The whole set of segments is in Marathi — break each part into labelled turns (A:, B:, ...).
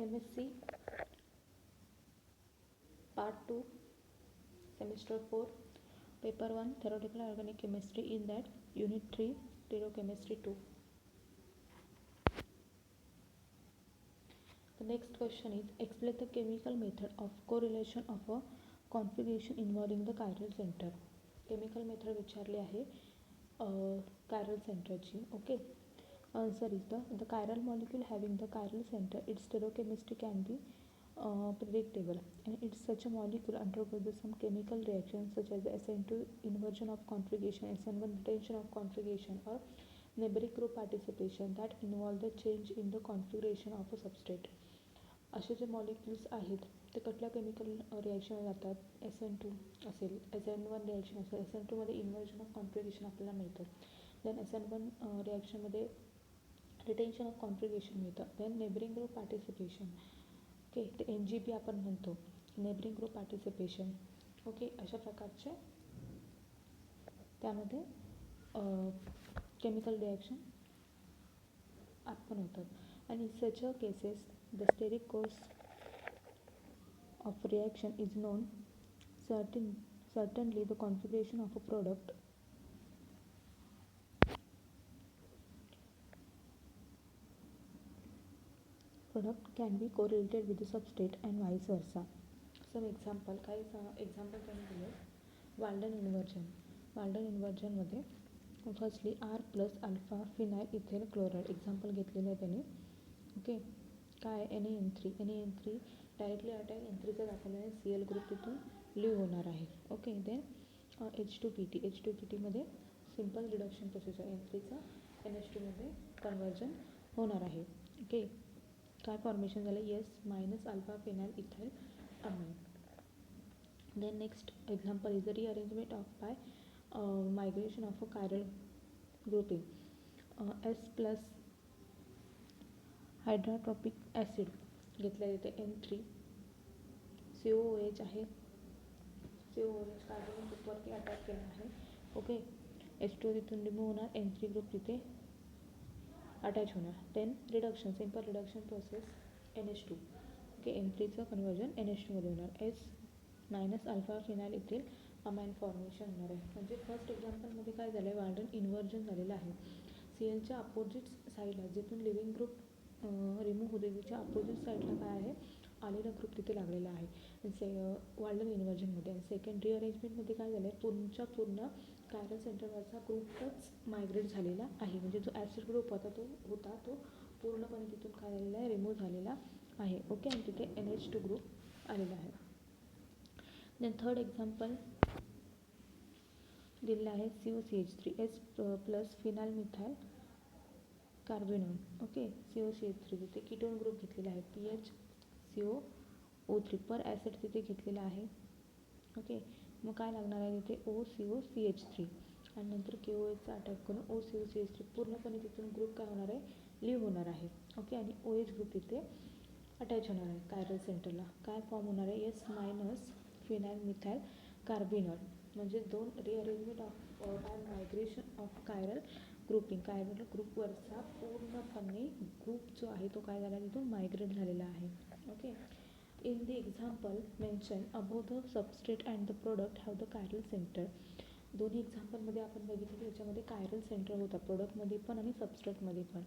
A: MSc Part 2, Semester 4, Paper 1, Theoretical Organic Chemistry. In that, Unit 3, Stereochemistry 2. The next question is, explain the chemical method of correlation of a configuration involving the chiral center. Chemical method विचारली आहे chiral centerची. Okay. Answer is the chiral molecule having the chiral center, its stereochemistry can be predictable, and it's such a molecule undergoes some chemical reactions such as SN2 inversion of configuration, SN1 retention of configuration, or neighboring group participation that involve the change in the configuration of a substrate. असे जे मॉलिक्युल्स आहेत ते कुठल्या केमिकल रिॲक्शन जातात, SN2 असेल, SN1 रिॲक्शन असेल, SN2 मध्ये इन्व्हर्जन ऑफ कॉन्फिगरेशन आपल्याला मिळतं, देन SN1 रिॲक्शनमध्ये रिटेन्शन ऑफ कॉन्फिगरेशन मिळतं, then neighbouring group participation. Okay, ते NGP आपण म्हणतो, नेबरिंग ग्रुप पार्टिसिपेशन. ओके, अशा प्रकारचे त्यामध्ये केमिकल रिॲक्शन आपण होतात. आणि such cases the steric course of reaction is known. Certainly the configuration of a product can be correlated with the substrate and vice versa. Some example, काही example त्यांनी दिले. वाल्डन इन्व्हर्जन मध्ये firstly R plus alpha phenyl ethyl chloride example घेतलेलं आहे त्यांनी. ओके, काय NaN3 डायरेक्टली अटॅक N3चा दाखवल्याने Cl ग्रुप तिथून लिव्ह होणार आहे. ओके, देन H2PT मध्ये सिम्पल रिडक्शन प्रोसेसर N3चा NH2 मध्ये कन्वर्जन होणार आहे. ओके, काय फॉर्मेशन झालं, S- alpha phenyl ethyl amine. Then next example is the rearrangement of by migration of a chiral grouping. S plus hydrotropic acid घेतल्या येते N3, COOH आहे, COOH कार्बन ग्रुपवरती अटॅक केला आहे. ओके, H2 तिथून रिमूव्ह होणार, N3 ग्रुप तिथे अटॅच होणार. Then reduction, simple reduction process NH2. Okay, N3चं कन्वर्जन NH2 मध्ये होणार, S- alpha phenyl ethyl amine formation होणार आहे. म्हणजे फर्स्ट एक्झाम्पलमध्ये काय झालं आहे, वाल्डन इन्व्हर्जन झालेलं आहे. Clच्या अपोजिट साईडला जिथून लिव्हिंग ग्रुप रिमूव्ह होते त्याच्या अपोजिट साईडला काय आहे, आलेला ग्रुप तिथे लागलेला आहे वाल्डन इन्व्हर्जनमध्ये. आणि सेकंड रिअरेंजमेंटमध्ये काय झालं आहे, पूर्ण कायरल सेंटरवरचा ग्रुपच मायग्रेट झालेला आहे. म्हणजे जो ॲसिड ग्रुप होता तो पूर्णपणे तिथून काय झालेला आहे, रिमूव्ह झालेला आहे. ओके, आणि तिथे NH2 ग्रुप आलेला आहे. देन थर्ड एक्झाम्पल दिलेलं आहे COCH3, S plus phenyl methyl carbinol. Okay, COCH3 तिथे कीटोन ग्रुप घेतलेला आहे, PHCOO3 पर ॲसिड तिथे घेतलेला आहे. ओके, मग काय लागणार आहे तिथे OCOCH3 आणि नंतर KOHचा अटॅक करून OCOCH3 पूर्णपणे तिथून ग्रुप काय होणार आहे, लिव्ह होणार आहे. ओके, आणि OH ग्रुप तिथे अटॅच होणार आहे कायरल सेंटरला. काय फॉर्म होणार आहे, S- फिनाइल मिथाइल कार्बिनॉल. म्हणजे दोन rearrangement of by migration of chiral grouping, chiral ग्रुपवरचा पूर्णपणे ग्रुप जो आहे तो काय झाला, तिथून मायग्रेट झालेला आहे. Okay, in the example mention above the substrate and the product have the chiral centre. दोन्ही एक्झाम्पलमध्ये आपण बघितलं की त्याच्यामध्ये कायरल सेंटर होता, प्रोडक्टमध्ये पण आणि सबस्ट्रेटमध्ये पण.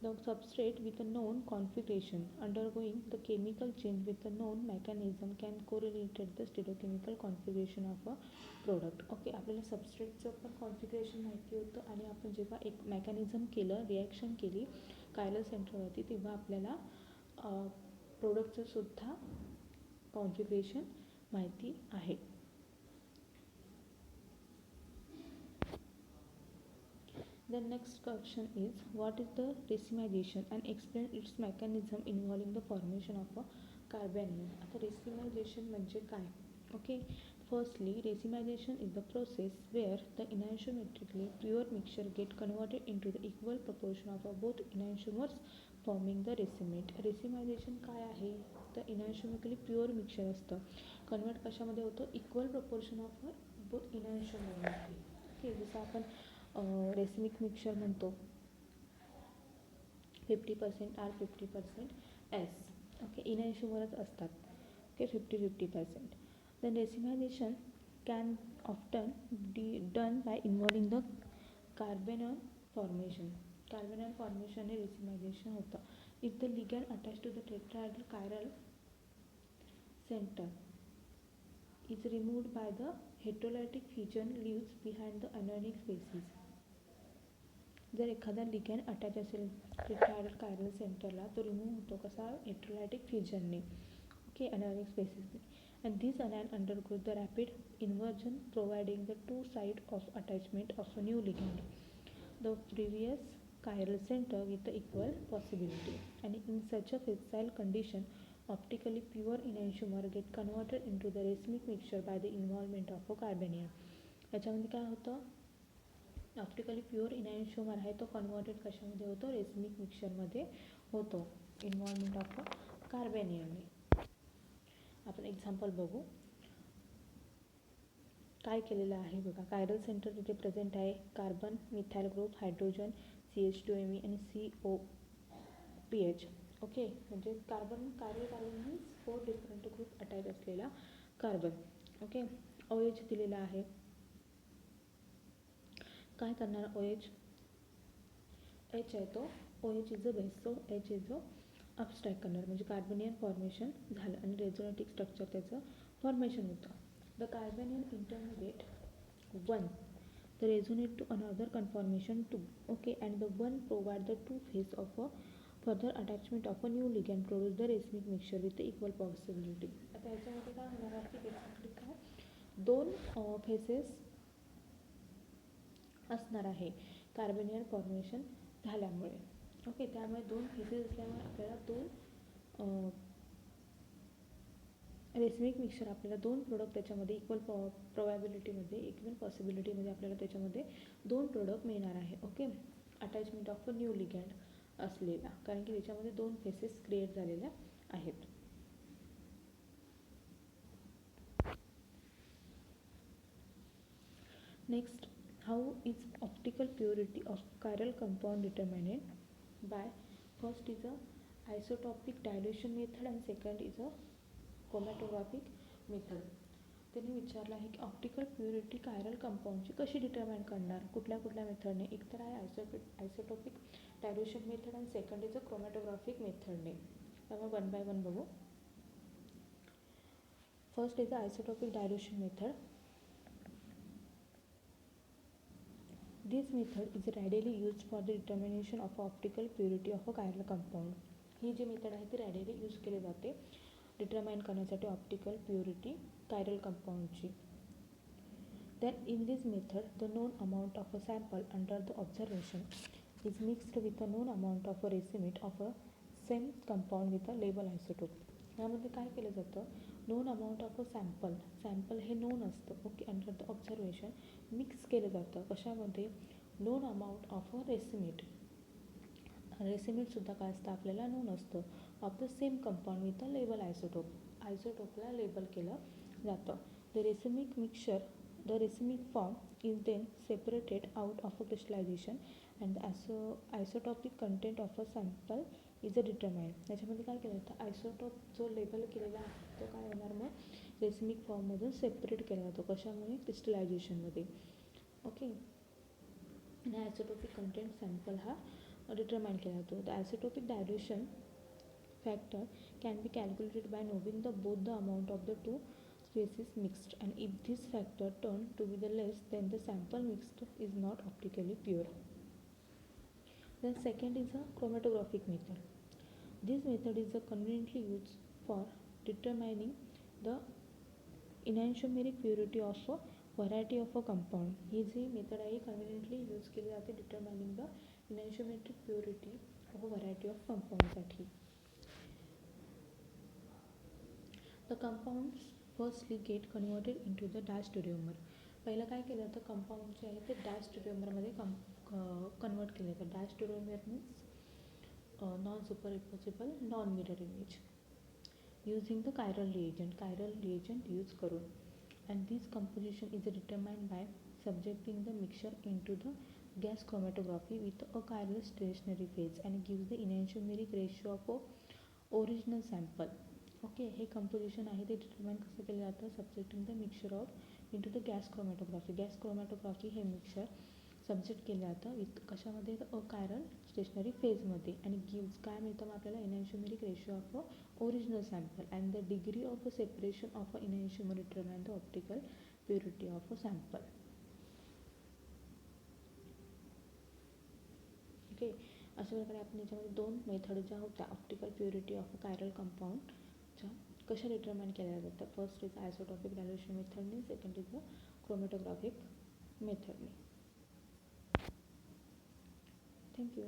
A: The substrate with a known configuration undergoing the chemical change with a known mechanism can correlated the stereochemical configuration of a product. Okay, आपल्याला सबस्ट्रेटचं पण कॉन्फिगरेशन माहिती होतं आणि आपण जेव्हा एक मेकॅनिझम केलं, रिॲक्शन केली कायरल सेंटरवरती, तेव्हा आपल्याला प्रोडक्टचं सुद्धा कॉन्फिगरेशन माहिती आहे. The next question is, what is the racemization and explain its mechanism involving the formation of a carbanion. आता racemization म्हणजे काय? Okay, firstly, racemization is the process where the enantiometrically pure mixture get converted into the equal proportion of both enantiomers forming the racemate. racemization काय आहे, तर enantiometrically pure mixture असतं, कन्वर्ट कशामध्ये होतं, इक्वल प्रोपोर्शन ऑफ बोथ enantiomerमध्ये. ओके, जसं आपण रेसिमिक मिक्सचर म्हणतो 50% R 50% S. ओके इनॅन्शिओमरच असतात. Okay 50-50%. then racemization can often be done by involving the carbonyl formation. Carbonyl formation हे racemization होतं. if the ligand attached to the tetrahedral chiral center is removed by the heterolytic fusion leaves behind the anionic species. जर एखादा लिगॅन अटॅच असेल टेट्राहेड्रल कायरल सेंटरला तो रिमूव्ह होतो कसा हेटेरोलायटिक फ्युजनने. ओके अनायनिक स्पेसिसने. and this anion undergoes the rapid inversion providing the two side of attachment of a new ligand the previous chiral center with the equal possibility. and in such a fissile condition optically pure enantiomer get converted into the racemic mixture by the involvement of a carbanion. याच्यामध्ये काय होतं ऑप्टिकली प्युअर इनॅन्शिओमर आहे तो कन्वर्टेड कशामध्ये होतो रेसमिक मिक्सचरमध्ये होतो इन्व्हॉल्वमेंट ऑफ कार्बेनियनने. आपण एक्झाम्पल बघू काय केलेलं आहे बघा. कायरल सेंटर तिथे प्रेझेंट आहे carbon methyl group hydrogen CH2Me आणि COPH. ओके म्हणजे chiral carbon means 4 different group attach असलेला कार्बन. ओके OH दिलेला आहे. काय करणार OH आहे तो OH is a base so H is a abstract करणार म्हणजे कार्बनियन फॉर्मेशन झालं आणि रेझोनेटिक स्ट्रक्चर त्याचं फॉर्मेशन होतं. The carbanion intermediate 1 the resonate to another conformation 2. Okay and the 1 provide the 2 face of a further attachment of a new ligand produce the racemic mixture with equal possibility. आता ह्याच्यामध्ये काय होणार आहे की बेसिकली काय 2 फेसेस असणार आहे कार्बनियन फॉर्मेशन झाल्यामुळे. ओके त्यामुळे 2 फेसेस असल्यामुळे आपल्याला 2 रेसमिक मिक्सचर आपल्याला 2 प्रोडक्ट त्याच्यामध्ये इक्वल प्रोबॅबिलिटीमध्ये इक्वल पॉसिबिलिटीमध्ये आपल्याला त्याच्यामध्ये 2 प्रोडक्ट मिळणार आहे. Okay attachment of a new ligand असलेला कारण की त्याच्यामध्ये 2 फेसेस क्रिएट झालेल्या आहेत. Next how is optical purity of chiral compound determined by first is a isotopic dilution method and second is a chromatographic method. त्यांनी विचारलं आहे की ऑप्टिकल प्युरिटी कायरल कंपाऊंडची कशी डिटरमाइन करणार कुठल्या कुठल्या मेथडने. एक तर आहे आयसोटोपिक डायल्युशन मेथड आणि सेकंड इज अ क्रोमॅटोग्राफिक मेथडने. त्यामुळे 1 by 1 बघू. First is a isotopic dilution method. This method is readily used for the determination of optical purity of a chiral compound. ही जी मेथड आहे ती रॅडिली यूज केली जाते डिटरमाइन करण्यासाठी ऑप्टिकल प्युरिटी कायरल कंपाऊंडची. Then in this method the known amount of a sample under the observation is mixed with a known amount of a racemate of a same compound with a label isotope. यामध्ये काय केलं जातं known amount of a sample हे नोन असतं. Okay under the observation mix केलं जातं कशामध्ये नोन अमाऊंट ऑफ अ रेसिमेटसुद्धा काय असतं आपल्याला नोन असतं of the same compound with a label आयसोटोपला लेबल केलं जातं. The racemic mixture the racemic form is then separated out of a crystallisation and the isotopic content of a sample is a determined. त्याच्यामध्ये काय केलं जातं आयसोटॉप जो लेबल केलेला आहे तो काय होणार मग रेसिमिक फॉर्ममधून सेपरेट केला जातो कशामुळे क्रिस्टलायझेशनमध्ये. ओके आणि आयसोटोपिक कंटेंट सॅम्पल हा डिटरमाइन केला जातो. The isotopic dilution factor can be calculated by knowing the both the amount of the 2 species mixed and if this factor turn to be the less then the sample mixed is not optically pure. Then second is a chromatographic method. This method is conveniently used for determining the enantiomeric purity of a variety of a compound. ही जी मेथड आहे कन्व्हिनियंटली यूज केली जाते determining the enantiometric purity of a variety of compounds. The compounds firstly get converted into the डायस्टेरियोमर. पहिलं काय केलं जातं कंपाऊंड जे आहे ते डायस्टेरियोमरमध्ये कन्वर्ट केलं जातं. Diastereomer means non superimposable non mirror image using the chiral reagent use करून. and this composition is determined by subjecting the mixture into the gas chromatography with a chiral stationary phase and gives the enantiomeric ratio of original sample. Okay, हे कंपोजिशन आहे ते डिटरमाइन कसं केलं जातं, subjecting the mixture of into the gas chromatography. Gas chromatography हे मिक्सचर सब्जेक्ट केलं जातं कशामध्ये, अकायरल स्टेशनरी फेजमध्ये, आणि गिव्ज काय मिळतं मग आपल्याला, enantiomeric ratio of a original sample and the degree of a separation of a enantiomeric determine the optical purity of a sample. Okay, अशा प्रकारे आपण याच्यामध्ये दोन मेथड ज्या होत्या optical purity of a chiral कंपाऊंडच्या कशा डिटरमाइन केल्या जातात. फर्स्ट इज आयसोटॉपिक डायल्युशन मेथडने, सेकंड इज द क्रोमॅटोग्राफिक मेथडने. थँक्यू.